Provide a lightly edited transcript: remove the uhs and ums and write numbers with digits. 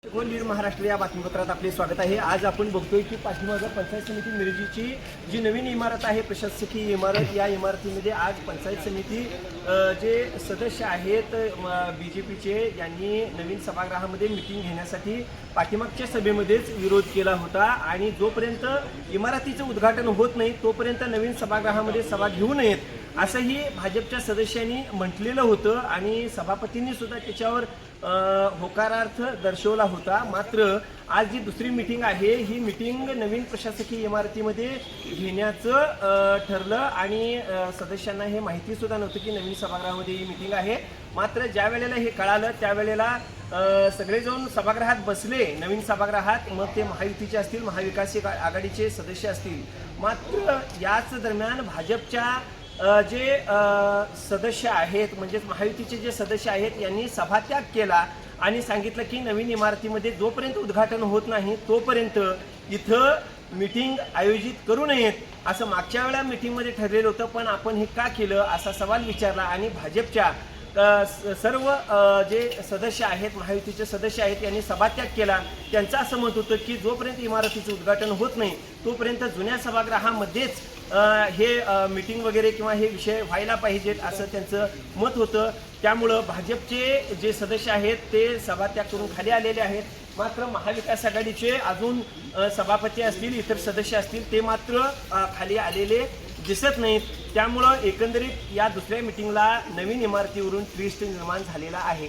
Lead Maharashtra या बातमीपत्रात आपले स्वागत आहे। आज आपण बघतोय की पाठीमागे पंचायत समिती मिरजीची जी नवीन इमारत आहे, प्रशासकीय इमारत, या इमारतीमध्ये आज पंचायत समिती जे सदस्य आहेत बीजेपीचे यांनी नवीन सभागृहामध्ये मीटिंग घेण्यासाठी पाठीमागच्या सभेमध्येच विरोध केला होता आणि जोपर्यंत इमारतीचं उद्घाटन होत नाही तोपर्यंत नवीन सभागृहामध्ये सभा घेऊ नयेत असंही भाजपच्या सदस्यांनी म्हटलेलं होतं आणि सभापतींनी सुद्धा त्याच्यावर होकारार्थ दर्शवला होता। मात्र आज जी दुसरी मीटिंग आहे ही मीटिंग नवीन प्रशासकीय इमारतीमध्ये घेण्याचं ठरलं आणि सदस्यांना हे माहिती सुद्धा नव्हतं की नवीन सभागृहामध्ये ही मीटिंग आहे। मात्र ज्या वेळेला हे कळालं त्यावेळेला सगळे जाऊन सभागृहात बसले, नवीन सभागृहात, मग ते महायुतीचे असतील, महाविकास आघाडीचे सदस्य असतील। मात्र याच दरम्यान भाजपच्या जे सदस्य आहेत म्हणजे महायुतीचे जे सदस्य आहेत यांनी सभात्याग केला आणि सांगितलं की नवीन इमारतीमध्ये जोपर्यंत उद्घाटन होत नाही तोपर्यंत इथं मीटिंग आयोजित करू नयेत असं मागच्या वेळा मीटिंगमध्ये ठरलेलं होतं। पण आपण हे का केलं असा सवाल विचारला आणि भाजपच्या सर्व जे सदस्य आहेत, महायुतीचे सदस्य आहेत, यांनी सभात्याग केला। त्यांचं असं मत होतं की जोपर्यंत इमारतीचं उद्घाटन होत नाही तोपर्यंत जुन्या सभागृहामध्येच हे मीटिंग वगैरे किंवा हे विषय व्हायला पाहिजेत असं त्यांचं मत होतं। त्यामुळं भाजपचे जे सदस्य आहेत ते सभात्याग करून खाली आलेले आहेत। मात्र महाविकास आघाडीचे अजून सभापती असतील, इतर सदस्य असतील, ते मात्र खाली आलेले दिसत नाहीत। त्यामुळं एकंदरीत या दुसऱ्या मीटिंगला नवीन इमारतीवरून ट्विस्ट निर्माण झालेला आहे।